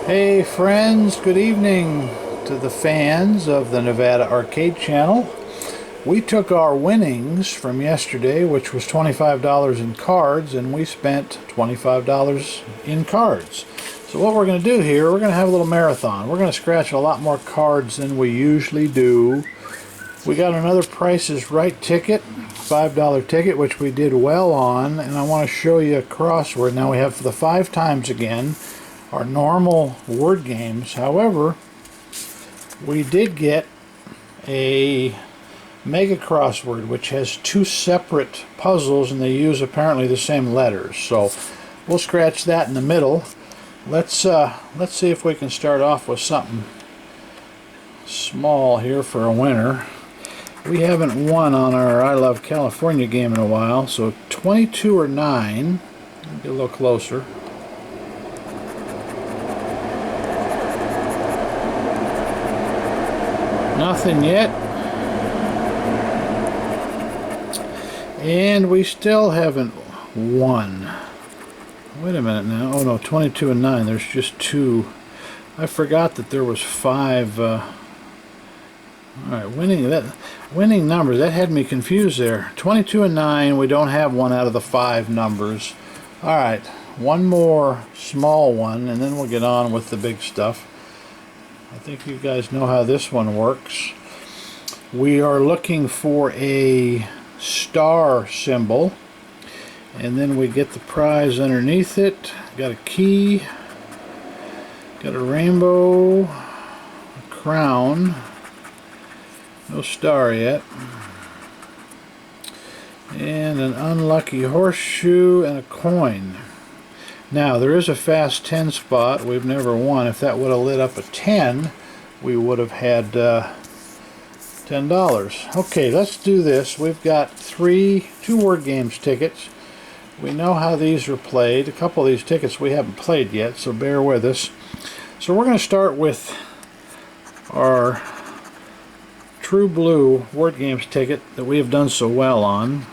Hey friends, good evening to the fans of the Nevada Arcade Channel. We took our winnings from yesterday, which was $25 in cards, and we spent $25 in cards. So what we're going to do here, we're going to have a little marathon. We're going to scratch a lot more cards than we usually do. We got another Price is Right ticket, $5 ticket, which we did well on, and I want to show you a crossword. Now we have for the 5 times again our normal word games. However, we did get a mega crossword which has 2 separate puzzles, and they use apparently the same letters. So we'll scratch that in the middle. Let's see if we can start off with something small here for a winner. We haven't won on our I Love California game in a while, so 22 or 9. Get a little closer. Nothing yet. And we still haven't won. Wait a minute now. Oh no, 22 and 9. There's just 2. I forgot that there was 5. Alright, winning numbers. That had me confused there. 22 and 9. We don't have one out of the 5 numbers. Alright, one more small one, and then we'll get on with the big stuff. I think you guys know how this one works. We are looking for a star symbol, and then we get the prize underneath it. Got a key, got a rainbow, a crown, no star yet, and an unlucky horseshoe and a coin. Now, there is a fast 10 spot. We've never won. If that would have lit up a 10, we would have had $10. Okay, let's do this. We've got 2 word games tickets. We know how these are played. A couple of these tickets we haven't played yet, so bear with us. So we're going to start with our True Blue word games ticket that we have done so well on.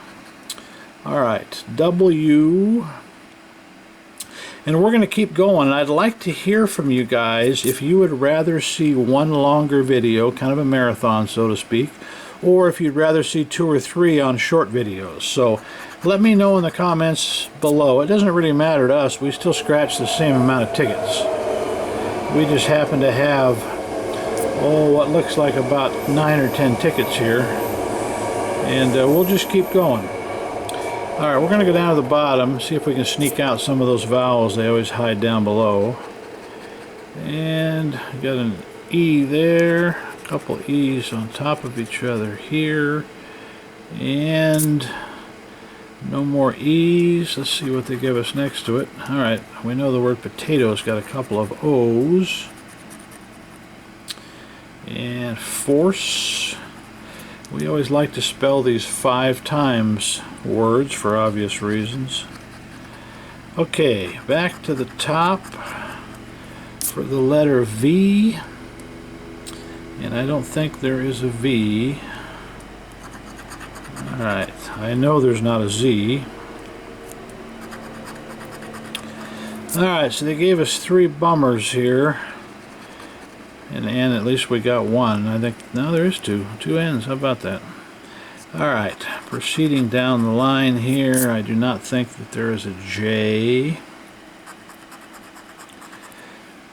Alright, W. And we're going to keep going, and I'd like to hear from you guys if you would rather see one longer video, kind of a marathon so to speak, or if you'd rather see 2 or 3 on short videos. So let me know in the comments below. It doesn't really matter to us. We still scratch the same amount of tickets. We just happen to have, what looks like about 9 or 10 tickets here, and we'll just keep going. Alright, we're going to go down to the bottom, see if we can sneak out some of those vowels. They always hide down below. And got an E there, a couple E's on top of each other here, and no more E's. Let's see what they give us next to it. Alright, we know the word potato's got a couple of O's. And force. We always like to spell these 5 times words for obvious reasons. Okay, back to the top for the letter V. And I don't think there is a V. Alright, I know there's not a Z. Alright, so they gave us 3 bummers here. And at least we got 1. I think, no, there is 2 N's. How about that? Alright, proceeding down the line here, I do not think that there is a J.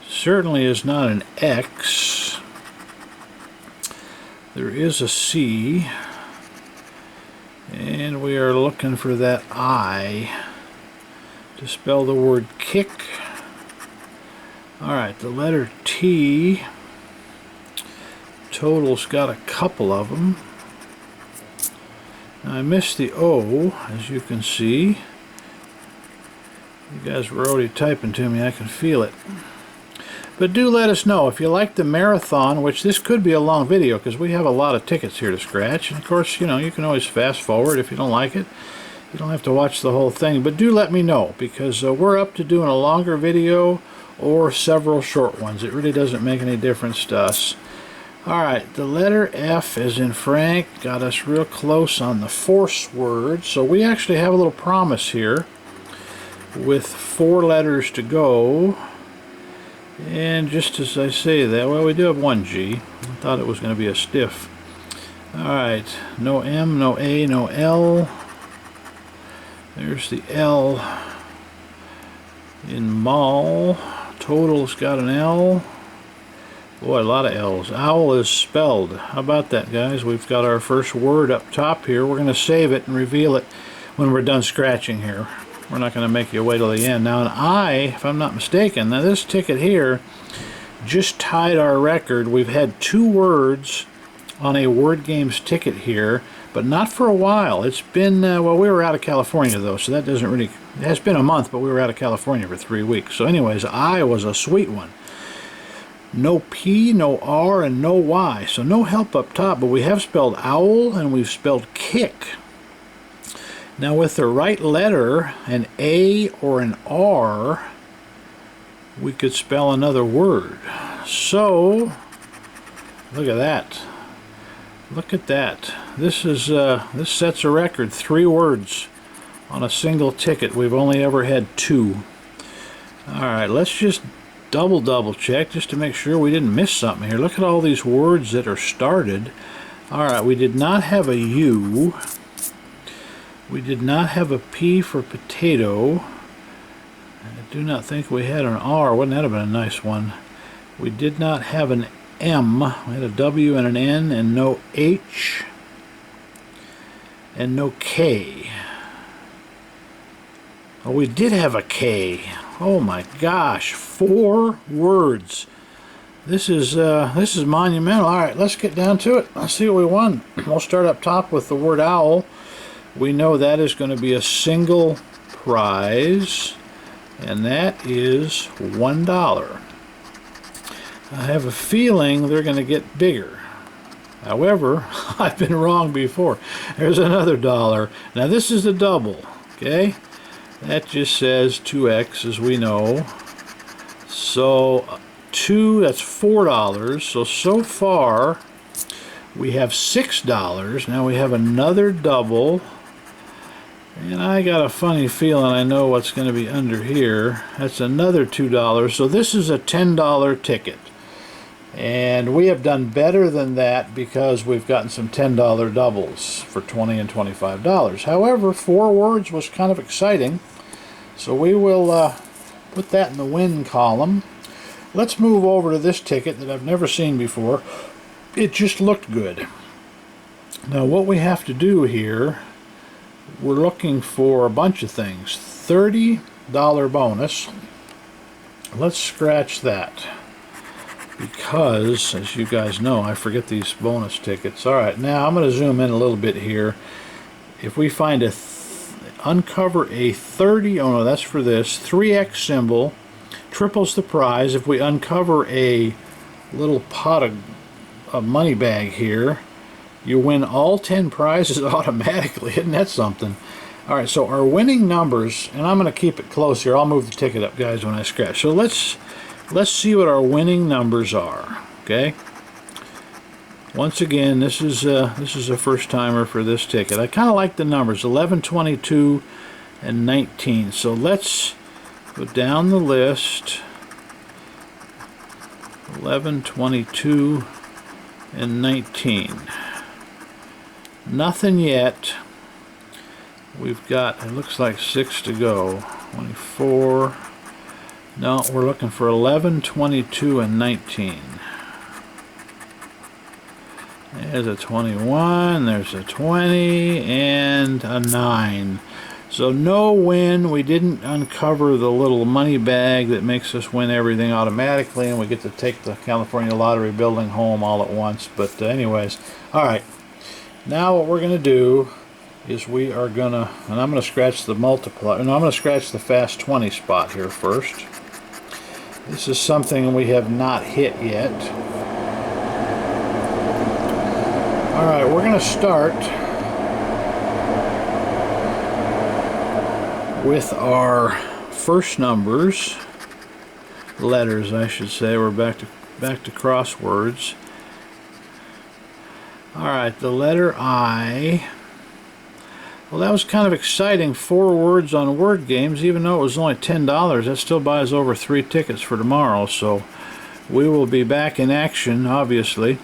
Certainly is not an X. There is a C. And we are looking for that I to spell the word kick. Alright, the letter T. Total's got a couple of them. Now, I missed the O, as you can see. You guys were already typing to me, I can feel it. But do let us know if you like the marathon, which this could be a long video because we have a lot of tickets here to scratch. And of course, you know, you can always fast forward if you don't like it. You don't have to watch the whole thing. But do let me know, because we're up to doing a longer video or several short ones. It really doesn't make any difference to us. Alright, the letter F as in Frank got us real close on the force word. So we actually have a little promise here with 4 letters to go. And just as I say that, well, we do have one G. I thought it was going to be a stiff. Alright, no M, no A, no L. There's the L in mall. Total's got an L. Boy, a lot of L's. Owl is spelled. How about that, guys? We've got our first word up top here. We're going to save it and reveal it when we're done scratching here. We're not going to make you wait till the end. Now an I, if I'm not mistaken, now this ticket here just tied our record. We've had 2 words on a Word Games ticket here, but not for a while. It's been, well, we were out of California though, so that doesn't really, it has been a month, but we were out of California for 3 weeks. So anyways, I was a sweet one. No P, no R, and no Y. So no help up top, but we have spelled owl and we've spelled kick. Now with the right letter, an A or an R, we could spell another word. So, look at that. Look at that. This sets a record. 3 words on a single ticket. We've only ever had 2. Alright, let's just double check just to make sure we didn't miss something here. Look at all these words that are started. Alright, we did not have a U. We did not have a P for potato. I do not think we had an R. Wouldn't that have been a nice one? We did not have an M. We had a W and an N and no H and no K. Oh, we did have a K. Oh my gosh, 4 words. This is monumental. All right, let's get down to it. Let's see what we won. We'll start up top with the word owl. We know that is going to be a single prize, and that is $1. I have a feeling they're going to get bigger. However, I've been wrong before. There's another $1. Now this is a double, okay? That just says 2x, as we know. So 2, that's $4. So far we have $6. Now we have another double. And I got a funny feeling I know what's going to be under here. That's another $2. So this is a $10 ticket. And we have done better than that because we've gotten some $10 doubles for $20 and $25. However, 4 words was kind of exciting. So we will put that in the win column. Let's move over to this ticket that I've never seen before. It just looked good. Now what we have to do here, we're looking for a bunch of things. $30 bonus. Let's scratch that because, as you guys know, I forget these bonus tickets. Alright, now I'm going to zoom in a little bit here. If we find uncover a 30, oh no, that's for this, 3x symbol, triples the prize. If we uncover a little pot of money bag here, you win all 10 prizes automatically. Isn't that something? Alright, so our winning numbers, and I'm going to keep it close here. I'll move the ticket up, guys, when I scratch. So let's see what our winning numbers are. Okay? Once again, this is a first timer for this ticket. I kind of like the numbers 11, 22, and 19. So let's go down the list. 11, 22, and 19. Nothing yet. We've got, it looks like 6 to go. 24. No, we're looking for 11, 22, and 19. There's a 21, there's a 20, and a 9. So no win. We didn't uncover the little money bag that makes us win everything automatically, and we get to take the California Lottery building home all at once. But anyways, alright. Now what we're going to do is we are going to, and I'm going to scratch the multiplier, and I'm going to scratch the fast 20 spot here first. This is something we have not hit yet. Alright, we're going to start with our first numbers, letters I should say. We're back to crosswords. Alright, the letter I. Well, that was kind of exciting. 4 words on word games, even though it was only $10. That still buys over 3 tickets for tomorrow. So we will be back in action, obviously.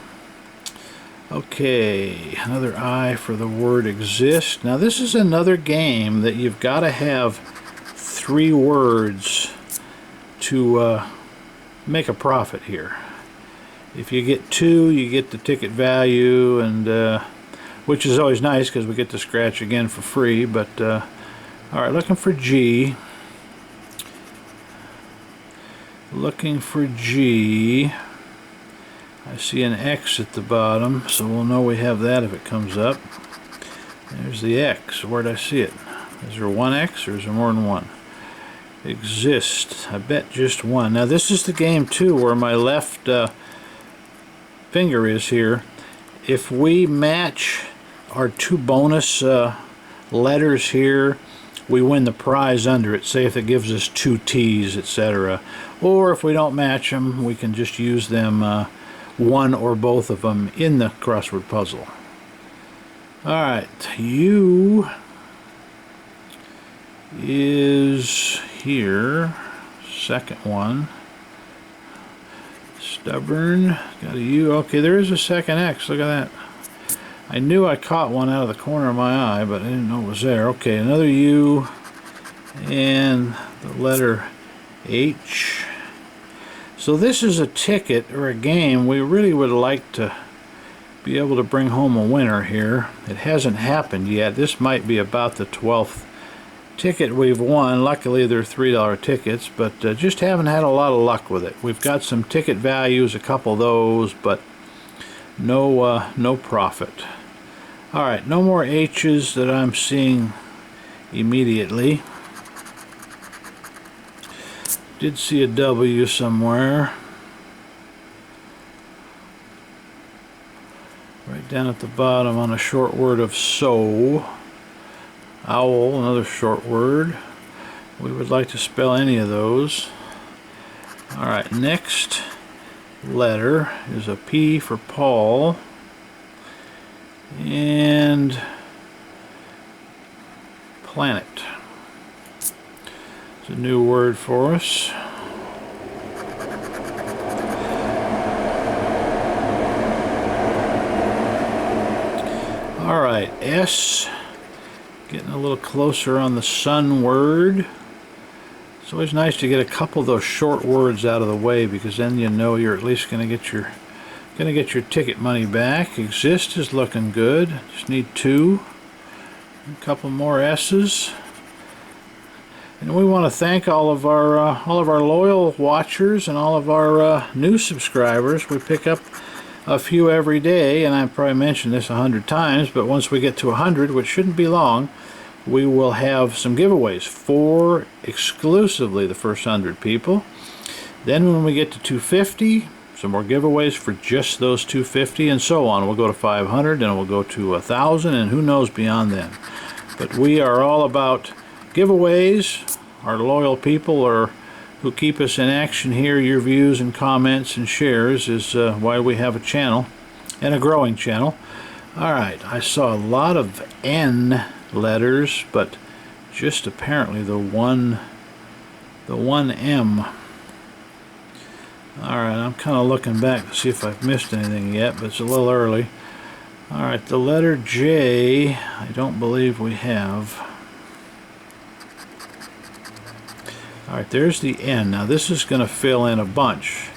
Okay, another I for the word exist. Now this is another game that you've got to have 3 words to make a profit here. If you get 2, you get the ticket value, and which is always nice because we get to scratch again for free. But all right, looking for G. Looking for G. I see an X at the bottom, so we'll know we have that if it comes up. There's the X. Where'd I see it? Is there one X or is there more than one? Exist. I bet just one. Now this is the game too where my left finger is here. If we match our 2 bonus letters here, we win the prize under it. Say if it gives us 2 T's, etc. Or if we don't match them, we can just use them one or both of them in the crossword puzzle. Alright, U is here. Second one. Stubborn. Got a U. Okay, there is a second X. Look at that. I knew I caught one out of the corner of my eye, but I didn't know it was there. Okay, another U and the letter H. So this is a ticket or a game we really would like to be able to bring home a winner here. It hasn't happened yet. This might be about the 12th ticket we've won. Luckily they're $3 tickets, but just haven't had a lot of luck with it. We've got some ticket values, a couple of those, but no profit. Alright, no more H's that I'm seeing immediately. Did see a W somewhere. Right down at the bottom on a short word of so. Owl, another short word. We would like to spell any of those. Alright, next letter is a P for Paul. And planet. It's a new word for us. Alright, S. Getting a little closer on the sun word. It's always nice to get a couple of those short words out of the way, because then you know you're at least going to get your ticket money back. Exist is looking good. Just need 2. A couple more S's. And we want to thank all of our loyal watchers and all of our new subscribers. We pick up a few every day, and I've probably mentioned this 100 times, but once we get to 100, which shouldn't be long, we will have some giveaways for exclusively the first 100 people. Then when we get to 250, some more giveaways for just those 250, and so on. We'll go to 500, then we'll go to 1,000, and who knows beyond then. But we are all about giveaways. Our loyal people are who keep us in action here. Your views and comments and shares is why we have a channel, and a growing channel. Alright, I saw a lot of N letters, but just apparently the one M. Alright, I'm kind of looking back to see if I've missed anything yet, but it's a little early. Alright, the letter J, I don't believe we have. Alright, there's the N. Now this is going to fill in a bunch,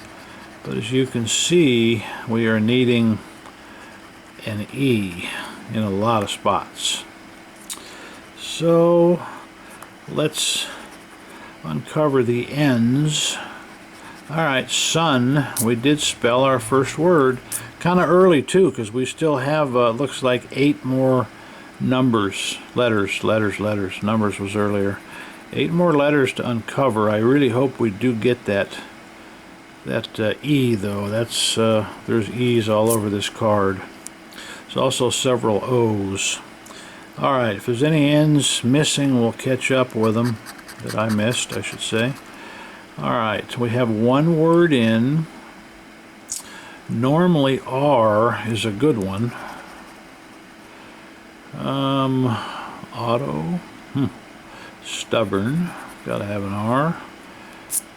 but as you can see, we are needing an E in a lot of spots. So let's uncover the N's. Alright, sun, we did spell our first word. Kind of early too, because we still have, looks like 8 more numbers, letters. Numbers was earlier. 8 more letters to uncover. I really hope we do get that E though. That's there's E's all over this card. There's also several O's. Alright, if there's any N's missing, we'll catch up with them. That I missed, I should say. Alright, we have one word in. Normally R is a good one. Auto. Stubborn. Gotta have an R.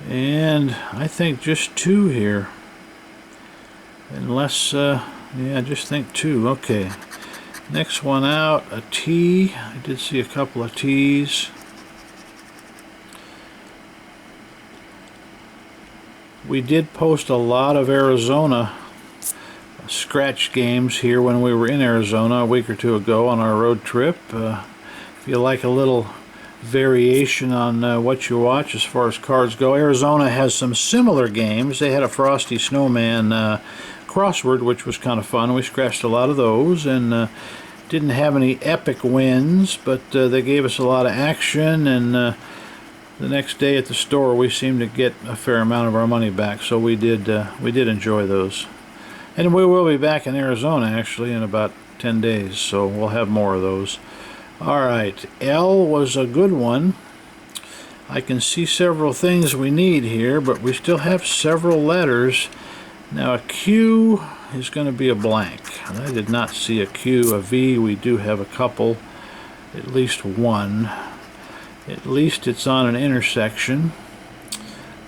And I think just 2 here. Unless, yeah, I just think 2. Okay. Next one out, a T. I did see a couple of T's. We did post a lot of Arizona scratch games here when we were in Arizona a week or 2 ago on our road trip. If you like a little variation on what you watch as far as cards go, Arizona has some similar games. They had a Frosty Snowman crossword, which was kind of fun. We scratched a lot of those and didn't have any epic wins, but they gave us a lot of action, and the next day at the store we seemed to get a fair amount of our money back, so we did enjoy those. And we will be back in Arizona actually in about 10 days, so we'll have more of those. Alright, L was a good one. I can see several things we need here, but we still have several letters. Now a Q is going to be a blank. I did not see a Q. A V, we do have a couple, at least one. At least it's on an intersection.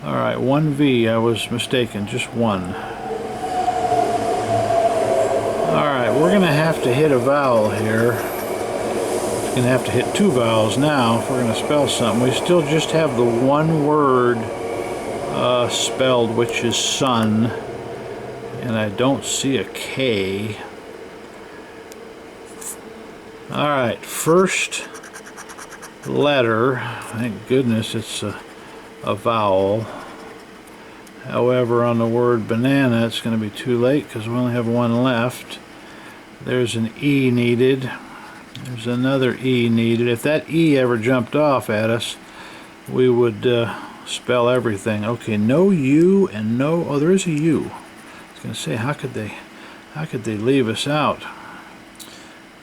Alright, 1V, I was mistaken, just 1. Alright, we're going to have to hit a vowel here. We're going to have to hit 2 vowels now if we're going to spell something. We still just have the one word spelled, which is sun. And I don't see a K. Alright, first letter. Thank goodness it's a vowel. However, on the word banana, it's going to be too late because we only have one left. There's an E needed. There's another E needed. If that E ever jumped off at us, we would spell everything. Okay, no U and no... Oh, there is a U. I was going to say, how could they leave us out?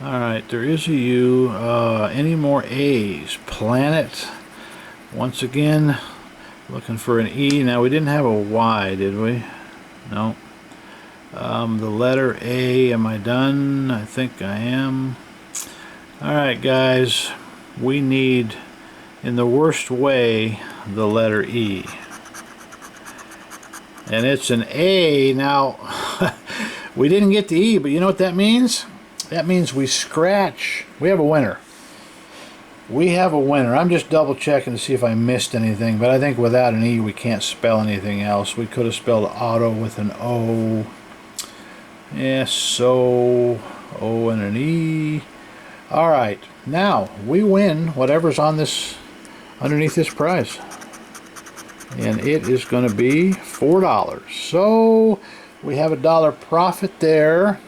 Alright, there is a U. Any more A's? Planet. Once again, looking for an E. Now, we didn't have a Y, did we? No. The letter A. Am I done? I think I am. Alright, guys. We need, in the worst way, the letter E. And it's an A. Now, we didn't get the E, but you know what that means? That means we scratch. We have a winner. We have a winner. I'm just double checking to see if I missed anything, but I think without an E we can't spell anything else. We could have spelled auto with an O. Yes, so O and an E. Alright, now we win whatever's on this, underneath this prize. And it is going to be $4. So we have $1 profit there.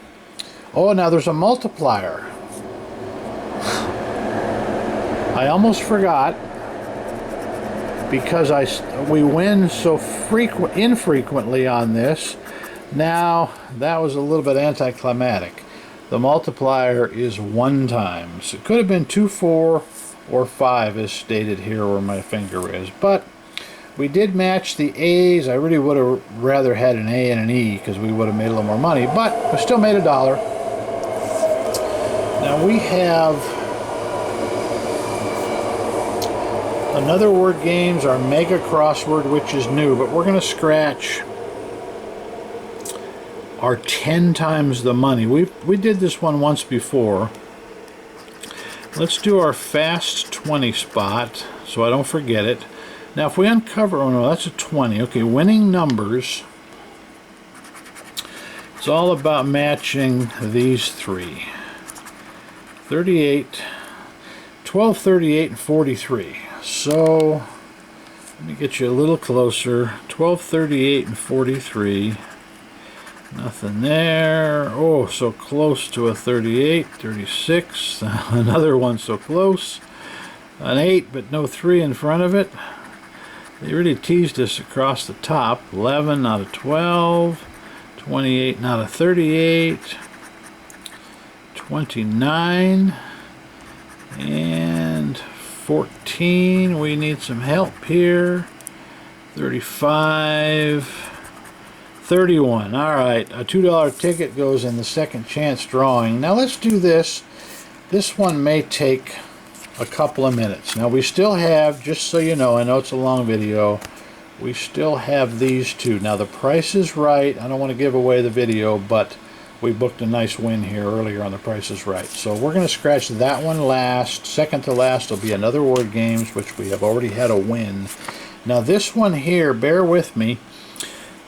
Oh, now there's a multiplier. I almost forgot, because we win so infrequently on this. Now that was a little bit anticlimactic. The multiplier is 1 times. It could have been 2, 4, or 5 as stated here where my finger is, but we did match the A's. I really would have rather had an A and an E because we would have made a little more money, but we still made $1. Now we have another word games, our mega crossword, which is new, but we're going to scratch our 10 times the money. We did this one once before. Let's do our fast 20 spot so I don't forget it. Now if we uncover, oh no, that's a 20. Okay, winning numbers. It's all about matching these 3. 38, 12, 38, and 43. So let me get you a little closer. 12, 38, and 43. Nothing there. Oh, so close to a 38, 36. Another one so close. An 8, but no 3 in front of it. They really teased us across the top. 11, not a 12. 28, not a 38. 29. And 14. We need some help here. 35. 31. Alright, a $2 ticket goes in the second chance drawing. Now let's do this. This one may take a couple of minutes. Now we still have, just so you know, I know it's a long video, we still have these two. Now the Price is Right, I don't want to give away the video, but we booked a nice win here earlier on the Price is Right. So we're going to scratch that one last. Second to last will be Another Word Games, which we have already had a win. Now this one here, bear with me,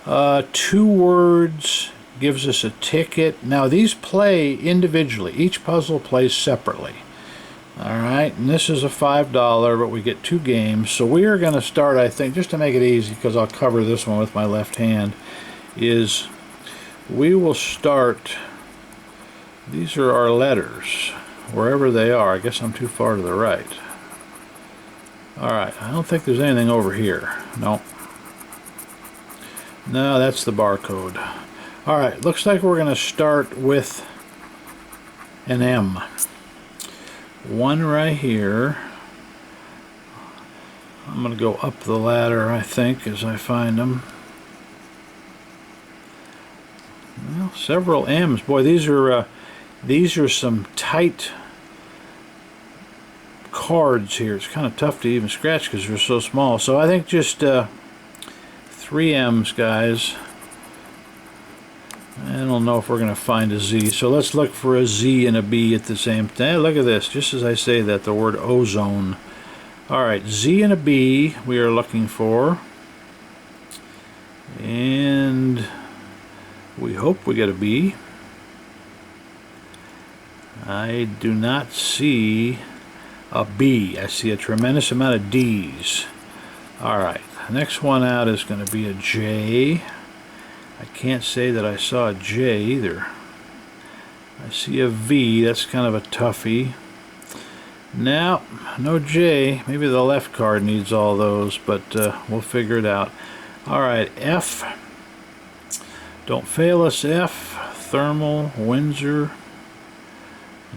2 words gives us a ticket. Now these play individually. Each puzzle plays separately. Alright, and this is a $5, but we get 2 games. So we are going to start, I think, just to make it easy, because I'll cover this one with my left hand, is we will start, these are our letters, wherever they are. I guess I'm too far to the right. Alright, I don't think there's anything over here. No. No, that's the barcode. Alright, looks like we're going to start with an M. One right here. I'm going to go up the ladder, I think, as I find them. Well, several M's. Boy, these are some tight cards here. It's kind of tough to even scratch because they're so small. So I think just 3 M's, guys. I don't know if we're going to find a Z, so let's look for a Z and a B at the same time. Look at this, just as I say that, the word ozone. Alright, Z and a B we are looking for. And we hope we get a B. I do not see a B. I see a tremendous amount of D's. Alright, the next one out is going to be a J. I can't say that I saw a J either. I see a V. That's kind of a toughie. Now, no J. Maybe the left card needs all those, but we'll figure it out. Alright, F. Don't fail us, F. Thermal, Windsor,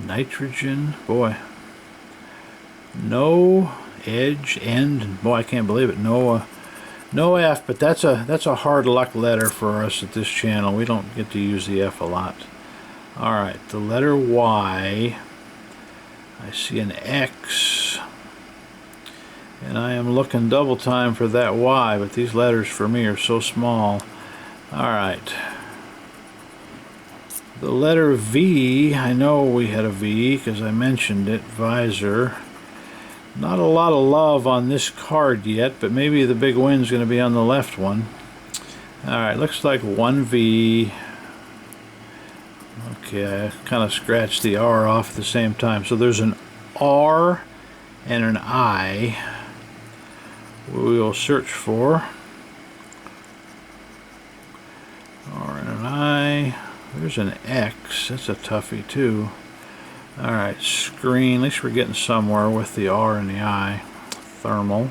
nitrogen. Boy. No edge, end. Boy, I can't believe it. No F, but that's a hard luck letter for us at this channel. We don't get to use the F a lot. Alright, the letter Y. I see an X. And I am looking double time for that Y, but these letters for me are so small. Alright. The letter V, I know we had a V because I mentioned it. Visor. Not a lot of love on this card yet, but maybe the big win's going to be on the left one. Alright, looks like 1V. Okay, I kind of scratched the R off at the same time. So there's an R and an I we will search for. R and an I. There's an X. That's a toughie too. Alright, screen. At least we're getting somewhere with the R and the I. Thermal.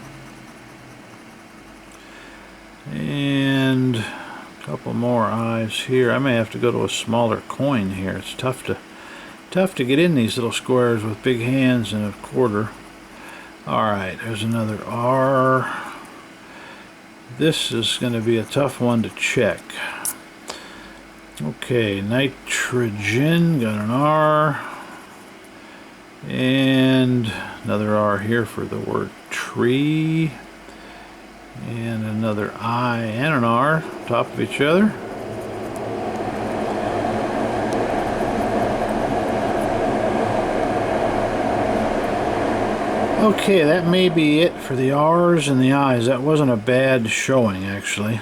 And a couple more I's here. I may have to go to a smaller coin here. It's tough to get in these little squares with big hands and a quarter. Alright, there's another R. This is going to be a tough one to check. Okay, nitrogen, got an R. And another R here for the word tree. And another I and an R, top of each other. Okay, that may be it for the R's and the I's. That wasn't a bad showing, actually.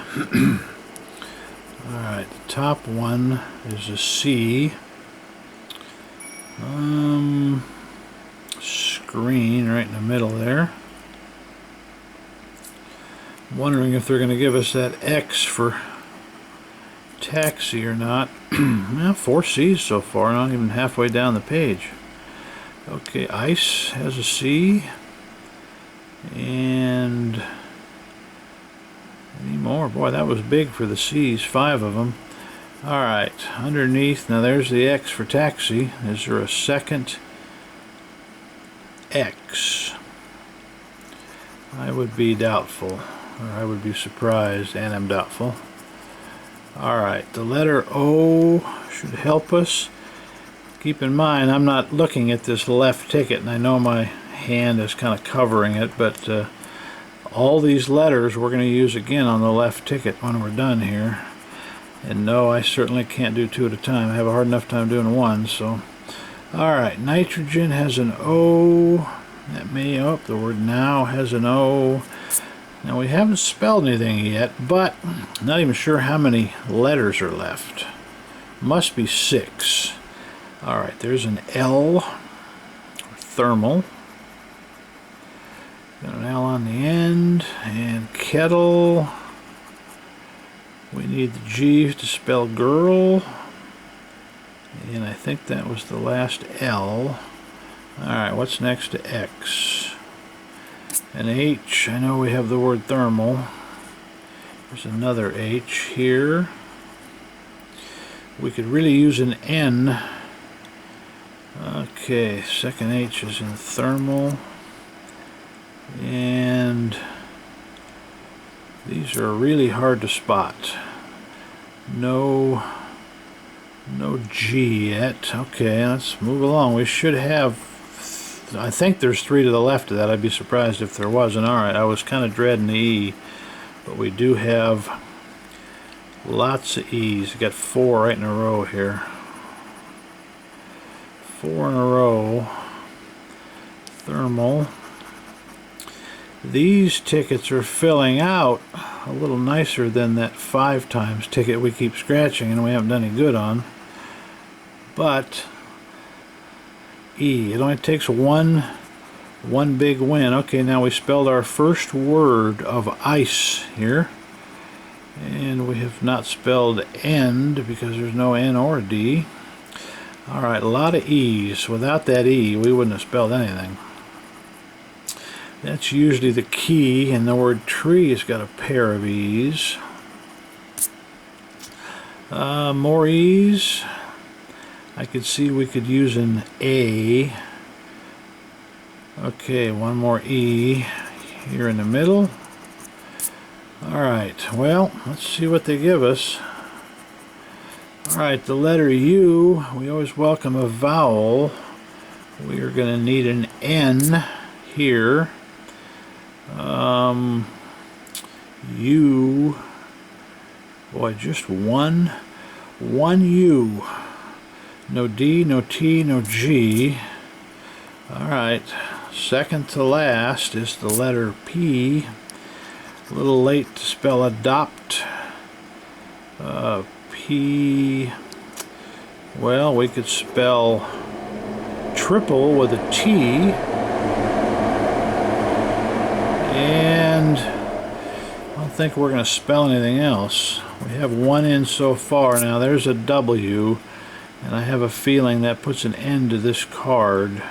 Alright, the top one is a C. Screen right in the middle there. I'm wondering if they're going to give us that X for taxi or not. Well, 4 C's so far, not even halfway down the page. Okay, ice has a C. And any more? Boy, that was big for the C's, 5 of them. Alright, underneath, now there's the X for taxi. Is there a second X? I would be doubtful, or I would be surprised, and I'm doubtful. Alright, the letter O should help us. Keep in mind, I'm not looking at this left ticket, and I know my hand is kind of covering it, but all these letters we're going to use again on the left ticket when we're done here. And no, I certainly can't do two at a time. I have a hard enough time doing one, so. Alright, nitrogen has an O. That may, the word now has an O. Now we haven't spelled anything yet, but not even sure how many letters are left. Must be 6. Alright, there's an L, thermal. Got an L on the end, and kettle. We need the G to spell girl. And I think that was the last L. Alright, what's next to X? An H, I know we have the word thermal. There's another H here. We could really use an N. Okay, second H is in thermal. And these are really hard to spot. No G yet. Okay, let's move along. We should have, I think there's 3 to the left of that. I'd be surprised if there wasn't. Alright, I was kind of dreading the E, but we do have lots of E's. We got 4 right in a row here. 4 in a row. Thermal. These tickets are filling out a little nicer than that 5 times ticket we keep scratching and we haven't done any good on. But E, it only takes one big win. Okay, now we spelled our first word of ice here. And we have not spelled end because there's no N or D. Alright, a lot of E's. Without that E, we wouldn't have spelled anything. That's usually the key, and the word tree has got a pair of E's. More E's. I could see we could use an A. Okay, one more E here in the middle. Alright, well, let's see what they give us. Alright, the letter U, we always welcome a vowel. We are going to need an N here. U, boy, just one U. No D, no T, no G. Alright, second to last is the letter P. A little late to spell adopt. P, well, we could spell triple with a T. And I don't think we're going to spell anything else. We have one in so far. Now there's a W, and I have a feeling that puts an end to this card.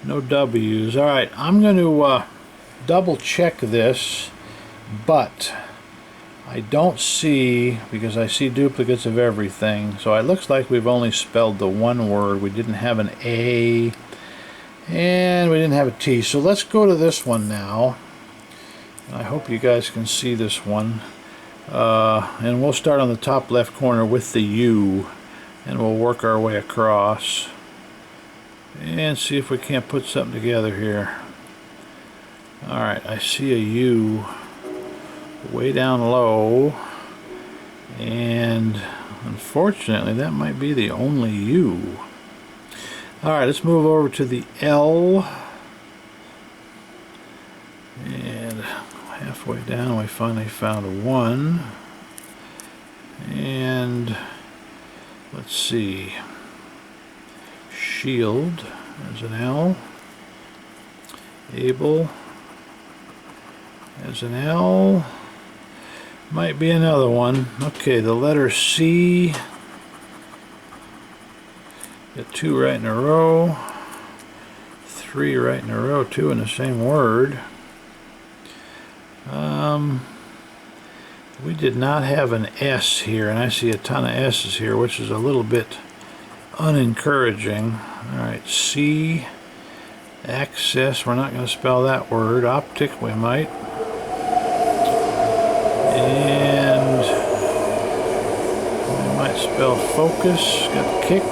No W's. Alright, I'm going to double check this, but I don't see, because I see duplicates of everything, so it looks like we've only spelled the one word. We didn't have an A, and we didn't have a T. So let's go to this one now. I hope you guys can see this one. And we'll start on the top left corner with the U, and we'll work our way across and see if we can't put something together here. Alright, I see a U way down low, and unfortunately that might be the only U. Alright, let's move over to the L, and halfway down we finally found a 1, and let's see, shield, there's an L, able, there's an L, might be another one. Okay, the letter C, got 2 right in a row, 3 right in a row, 2 in the same word. We did not have an S here, and I see a ton of S's here, which is a little bit unencouraging. Alright, C, access, we're not going to spell that word. Optic, we might. And we might spell focus, got kick.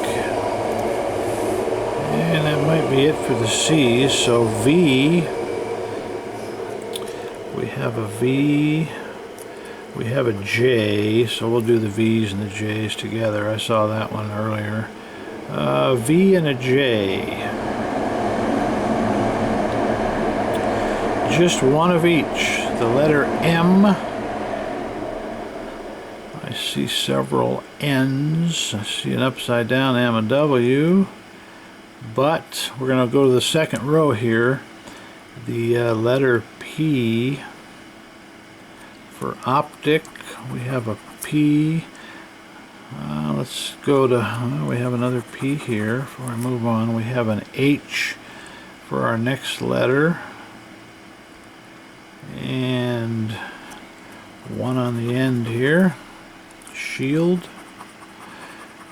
And that might be it for the C's. So V, we have a V, we have a J, so we'll do the V's and the J's together. I saw that one earlier. V and a J. Just one of each. The letter M. I see several N's. I see an upside down M and W. But we're going to go to the second row here. The letter P. For optic, we have a P. Let's go to, we have another P here. Before I move on, we have an H for our next letter. And one on the end here. Shield.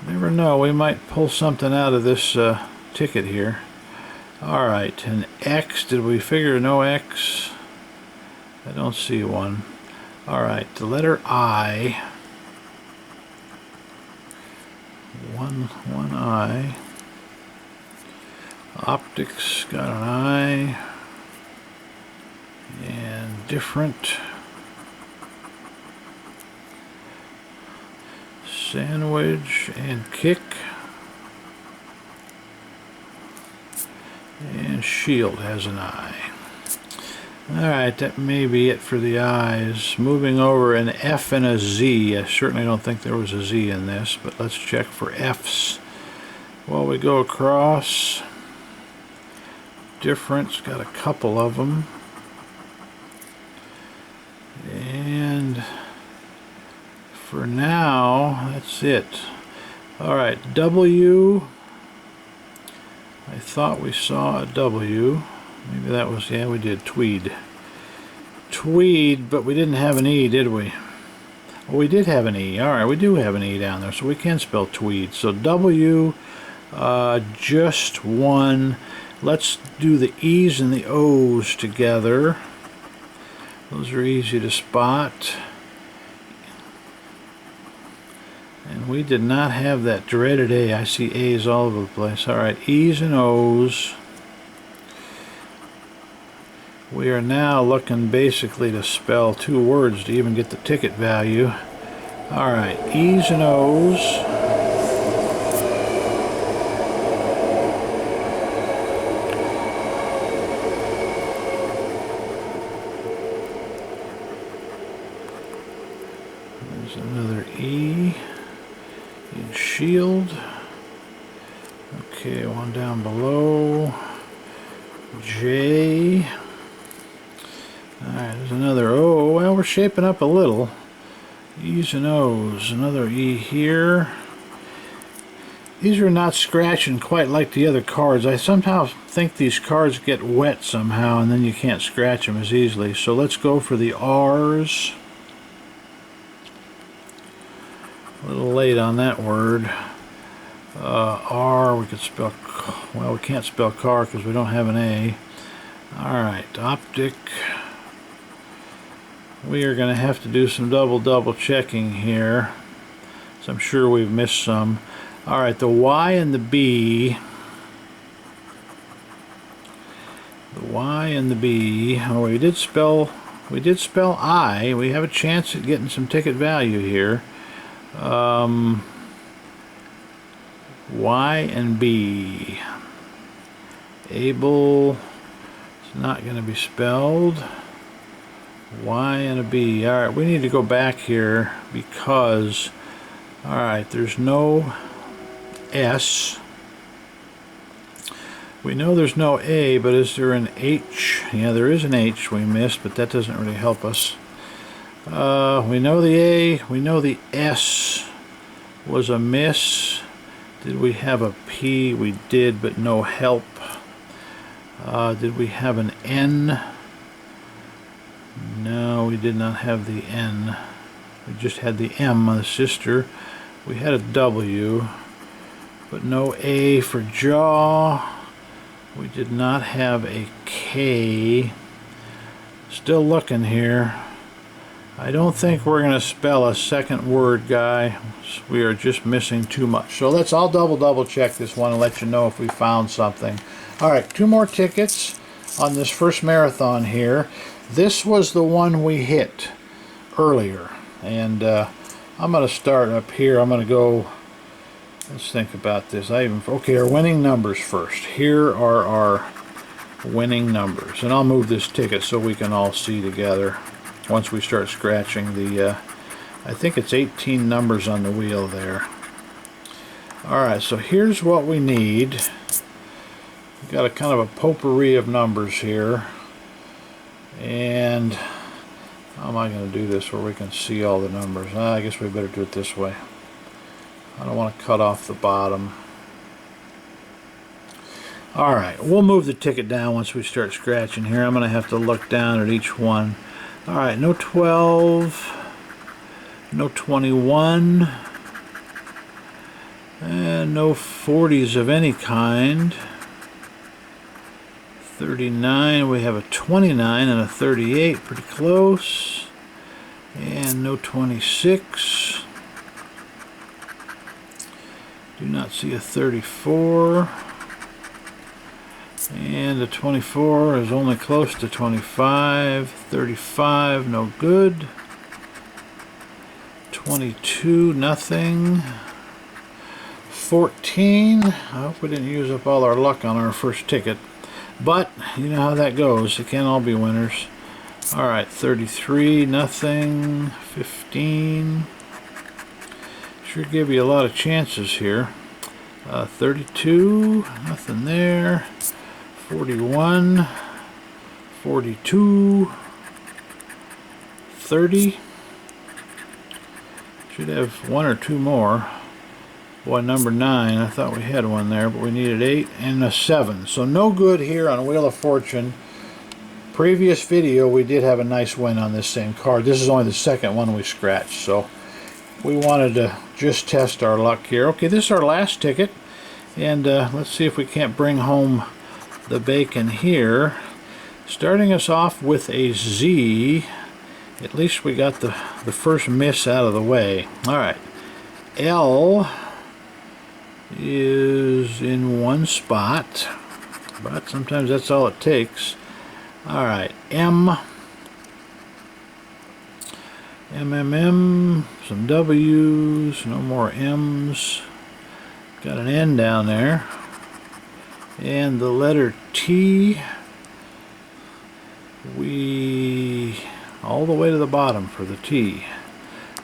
Never know, we might pull something out of this ticket here. Alright, an X. Did we figure no X? I don't see one. Alright, the letter I. One I. Optics got an I. And different. Sandwich and kick. And shield has an I. Alright, that may be it for the I's. Moving over, an F and a Z. I certainly don't think there was a Z in this, but let's check for F's. While we go across, difference, got a couple of them. And for now, that's it. Alright, W. I thought we saw a W. Maybe that was, yeah, we did. Tweed. Tweed, but we didn't have an E, did we? Well, we did have an E. Alright, we do have an E down there, so we can spell tweed. So W, just one. Let's do the E's and the O's together. Those are easy to spot. And we did not have that dreaded A. I see A's all over the place. Alright, E's and O's. We are now looking basically to spell two words to even get the ticket value. Alright, E's and O's. There's another E in shield. Okay, one down below. J. Alright, there's another O. Well, we're shaping up a little. E's and O's. Another E here. These are not scratching quite like the other cards. I somehow think these cards get wet somehow and then you can't scratch them as easily. So let's go for the R's. A little late on that word. R, we could spell, well, we can't spell car because we don't have an A. Alright, optic. We are going to have to do some double checking here. So I'm sure we've missed some. Alright, the Y and the B. The Y and the B. Oh, we did spell I. We have a chance at getting some ticket value here. Y and B. Able. It's not going to be spelled. Y and a B. Alright, we need to go back here because, alright, there's no S. We know there's no A, but is there an H? Yeah, there is an H we missed, but that doesn't really help us. We know the A, we know the S was a miss. Did we have a P? We did, but no help. Did we have an N? No, we did not have the N. We just had the M on the sister. We had a W, but no A for jaw. We did not have a K. Still looking here. I don't think we're going to spell a second word, guy. We are just missing too much. So I'll double check this one and let you know if we found something. Alright, 2 more tickets on this first marathon here. This was the one we hit earlier. And I'm going to start up here. I'm going to go, let's think about this. Okay, our winning numbers first. Here are our winning numbers. And I'll move this ticket so we can all see together once we start scratching the, I think it's 18 numbers on the wheel there. Alright, so here's what we need. We've got a kind of a potpourri of numbers here. And how am I going to do this where we can see all the numbers? I guess we better do it this way. I don't want to cut off the bottom. Alright, we'll move the ticket down once we start scratching here. I'm going to have to look down at each one. Alright, no 12, no 21, and no 40s of any kind. 39, we have a 29 and a 38, pretty close. And no 26. Do not see a 34. And the 24 is only close to 25. 35, no good. 22, nothing. 14, I hope we didn't use up all our luck on our first ticket. But, you know how that goes. It can't all be winners. Alright, 33, nothing. 15. Sure give you a lot of chances here. 32, nothing there. 41, 42, 30. Should have 1 or 2 more. Boy, number 9, I thought we had one there, but we needed 8 and a 7. So no good here on Wheel of Fortune. Previous video, we did have a nice win on this same card. This is only the second one we scratched, so we wanted to just test our luck here. Okay, this is our last ticket, and let's see if we can't bring home the bacon here. Starting us off with a Z. At least we got the first miss out of the way. Alright, L is in one spot, but sometimes that's all it takes. Alright, M, some W's, no more M's. Got an N down there. And the letter T, all the way to the bottom for the T.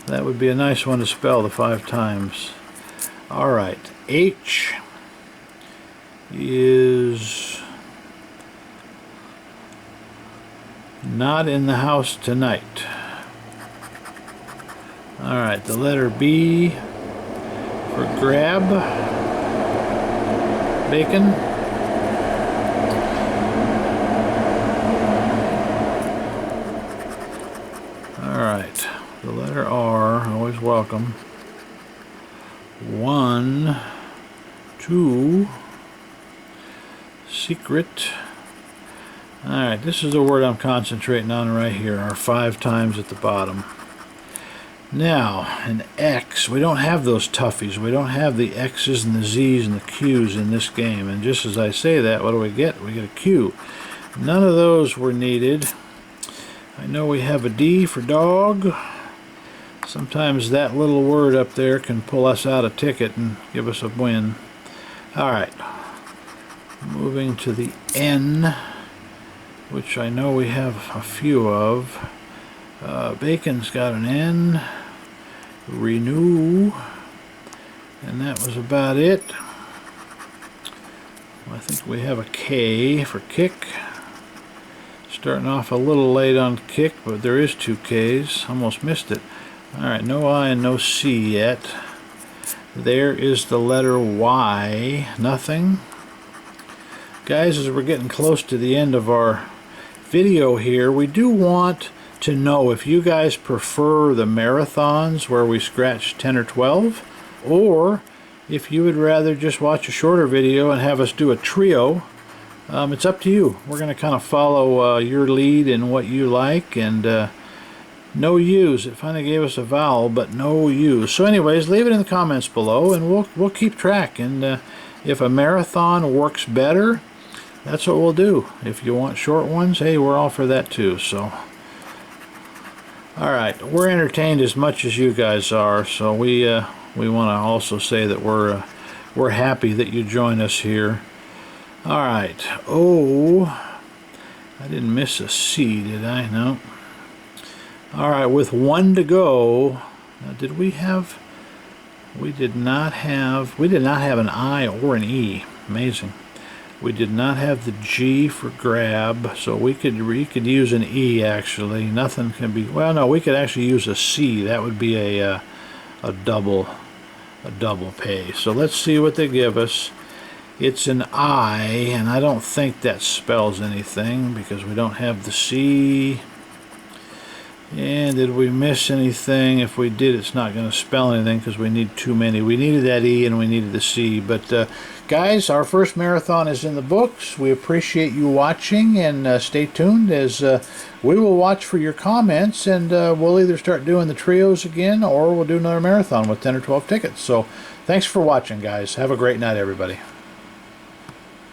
That would be a nice one to spell the 5 times. Alright, H is not in the house tonight. Alright, the letter B for grab, bacon. Alright, the letter R, always welcome. 1, 2, secret. Alright, this is the word I'm concentrating on right here, our 5 times at the bottom. Now, an X, we don't have those toughies. We don't have the X's and the Z's and the Q's in this game. And just as I say that, what do we get? We get a Q. None of those were needed. I know we have a D for dog. Sometimes that little word up there can pull us out a ticket and give us a win. Alright, moving to the N, which I know we have a few of. Bacon's got an N, renew, and that was about it. I think we have a K for kick. Starting off a little late on kick, but there is 2 K's. Almost missed it. Alright, no I and no C yet. There is the letter Y. Nothing. Guys, as we're getting close to the end of our video here, we do want to know if you guys prefer the marathons where we scratch 10 or 12, or if you would rather just watch a shorter video and have us do a trio. It's up to you. We're going to kind of follow your lead in what you like, and No U's. It finally gave us a vowel, but no U's. So anyways, leave it in the comments below, and we'll keep track. And if a marathon works better, that's what we'll do. If you want short ones, hey, we're all for that too. So, all right, we're entertained as much as you guys are. So we want to also say that we're happy that you join us here. All right. Oh, I didn't miss a C, did I? No. All right, with one to go. Now, did we have? We did not have an I or an E. Amazing. We did not have the G for grab, so we could use an E actually. Nothing can be. Well, no, we could actually use a C. That would be a double pay. So let's see what they give us. It's an I, and I don't think that spells anything because we don't have the C. And did we miss anything? If we did, it's not going to spell anything because we need too many. We needed that E and we needed the C. But guys, our first marathon is in the books. We appreciate you watching, and stay tuned as we will watch for your comments, and we'll either start doing the trios again or we'll do another marathon with 10 or 12 tickets. So thanks for watching, guys. Have a great night, everybody.